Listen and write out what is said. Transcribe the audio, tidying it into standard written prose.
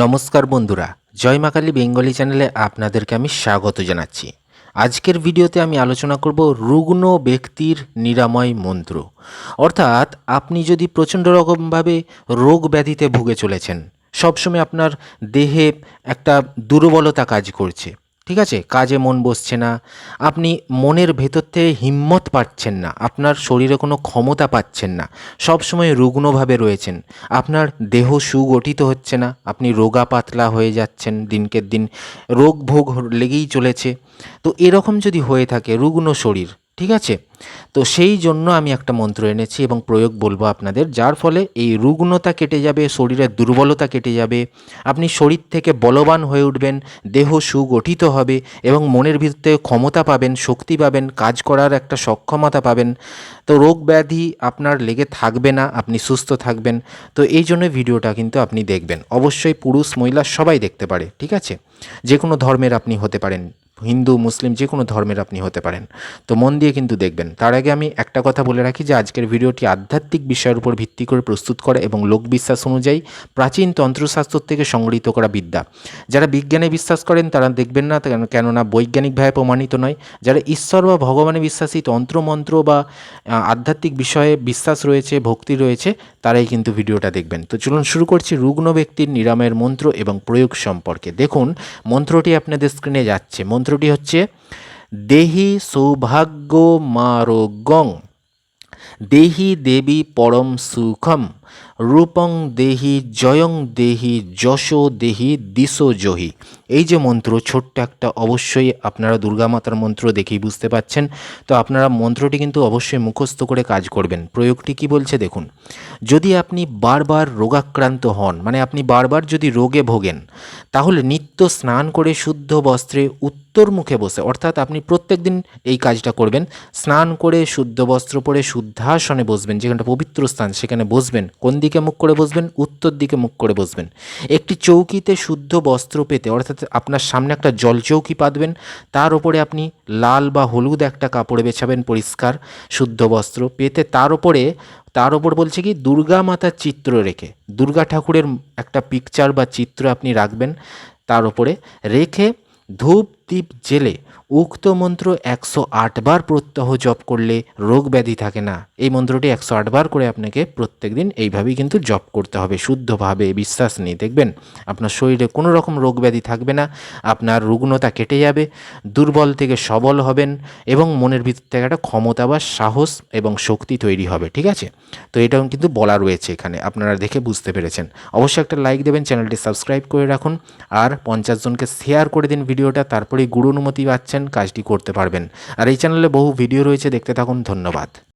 নমস্কার বন্ধুরা, জয় মা কালী বেঙ্গলি চ্যানেলে আপনাদেরকে আমি স্বাগত জানাচ্ছি। আজকের ভিডিওতে আমি আলোচনা করব রুগ্ন ব্যক্তির নিরাময় মন্ত্র। অর্থাৎ আপনি যদি প্রচণ্ড রকমভাবে রোগ ব্যাধিতে ভুগে চলেছেন, সবসময় আপনার দেহে একটা দুর্বলতা কাজ করছে, ঠিক আছে, কাজে মন বসছে না, আপনি মনের ভেতর থেকে হিম্মত পাচ্ছেন না, আপনার শরীরে কোনো ক্ষমতা পাচ্ছেন না, সবসময় রুগ্নভাবে রয়েছেন, আপনার দেহ সুগঠিত হচ্ছে না, আপনি রোগা পাতলা হয়ে যাচ্ছেন, দিনকে দিন রোগ ভোগ লেগেই চলেছে। তো এরকম যদি হয়ে থাকে রুগ্ন শরীর, ঠিক আছে, তো সেই জন্য আমি একটা মন্ত্র এনেছি এবং প্রয়োগ বলবো আপনাদের, যার ফলে এই রুগ্নতা কেটে যাবে, শরীরের দুর্বলতা কেটে যাবে, আপনি শরীর থেকে বলবান হয়ে উঠবেন, দেহ সুগঠিত হবে এবং মনের ভিতরে ক্ষমতা পাবেন, শক্তি পাবেন, কাজ করার একটা সক্ষমতা পাবেন। তো রোগ ব্যাধি আপনার লেগে থাকবে না, আপনি সুস্থ থাকবেন। তো এই জন্য ভিডিওটা কিন্তু আপনি দেখবেন, অবশ্যই পুরুষ মহিলা সবাই দেখতে পারে, ঠিক আছে, যে কোনো ধর্মের আপনি হতে পারেন, হিন্দু মুসলিম যে কোনো ধর্মের আপনি হতে পারেন। তো মন দিয়ে কিন্তু দেখবেন। তার আগে আমি একটা কথা বলে রাখি যে আজকের ভিডিওটি আধ্যাত্মিক বিষয়ের উপর ভিত্তি করে প্রস্তুত করা এবং লোকবিশ্বাস অনুযায়ী প্রাচীন তন্ত্রশাস্ত্র থেকে সংগৃহীত করা বিদ্যা। যারা বিজ্ঞানে বিশ্বাস করেন তারা দেখবেন না, কেননা বৈজ্ঞানিকভাবে প্রমাণিত নয়। যারা ঈশ্বর বা ভগবানে বিশ্বাসী, তন্ত্রমন্ত্র বা আধ্যাত্মিক বিষয়ে বিশ্বাস রয়েছে, ভক্তি রয়েছে, তারাই কিন্তু ভিডিওটা দেখবেন। তো চলুন শুরু করছি রুগ্ন ব্যক্তির নিরাময়ের মন্ত্র এবং প্রয়োগ সম্পর্কে। দেখুন মন্ত্রটি আপনাদের স্ক্রিনে যাচ্ছে। মন্ত্রটি হচ্ছে দেহি সৌভাগ্য মারোগ্যং, দেহি দেবী পরম সুখম, রূপং দেহি জয়ং দেহি যশো দেহি দিশো জহি। এই যে মন্ত্র, ছোট্ট একটা, অবশ্যই আপনারা দুর্গা মাতার মন্ত্র দেখেই বুঝতে পাচ্ছেন। তো আপনারা মন্ত্রটি কিন্তু অবশ্যই মুখস্থ করে কাজ করবেন। প্রয়োগটি কি বলছে দেখুন। যদি আপনি বারবার রোগাক্রান্ত হন, মানে আপনি বারবার যদি রোগে ভোগেন, তাহলে নিত্য স্নান করে শুদ্ধ বস্ত্রে উত্তর মুখে বসে, অর্থাৎ আপনি প্রত্যেক দিন এই কাজটা করবেন, স্নান করে শুদ্ধ বস্ত্র পরে শুদ্ধাসনে বসবেন, যেখানটা পবিত্র স্থান সেখানে বসবেন। কোন দিকে মুখ করে বসবেন? উত্তর দিকে মুখ করে বসবেন। একটি চৌকিতে শুদ্ধ বস্ত্র পেতে, অর্থাৎ আপনার সামনে একটা জল চৌকি পাতবেন, তার উপরে আপনি লাল বা হলুদ একটা কাপড় বেছাবেন, পরিষ্কার শুদ্ধ বস্ত্র পেতে, তার ওপর বলছে কি দুর্গা মাতার চিত্র রেখে, দুর্গা ঠাকুরের একটা পিকচার বা চিত্র আপনি রাখবেন, তার ওপরে রেখে ধূপ দ্বীপ জেলে উক্ত মন্ত্র 108 বার প্রত্যহ জপ করলে রোগ ব্যাধি থাকে না। এই মন্ত্রটি 108 বার করে আপনাকে প্রত্যেক দিন এইভাবেই কিন্তু জপ করতে হবে, শুদ্ধভাবে বিশ্বাস নিয়ে। দেখবেন আপনার শরীরে কোনো রকম রোগ ব্যাধি থাকবে না, আপনার রুগ্নতা কেটে যাবে, দুর্বল থেকে সবল হবেন এবং মনের ভিতর থেকে একটা ক্ষমতা বা সাহস এবং শক্তি তৈরি হবে, ঠিক আছে। তো এটাও কিন্তু বলা রয়েছে এখানে, আপনারা দেখে বুঝতে পেরেছেন। অবশ্যই একটা লাইক দেবেন, চ্যানেলটি সাবস্ক্রাইব করে রাখুন, আর 50 জনকে শেয়ার করে দিন ভিডিওটা, তারপরেই গুরু অনুমতি পাচ্ছেন, কাজটি করতে পারবেন। আর এই চ্যানেলে বহু ভিডিও রয়েছে, দেখতে থাকুন। ধন্যবাদ।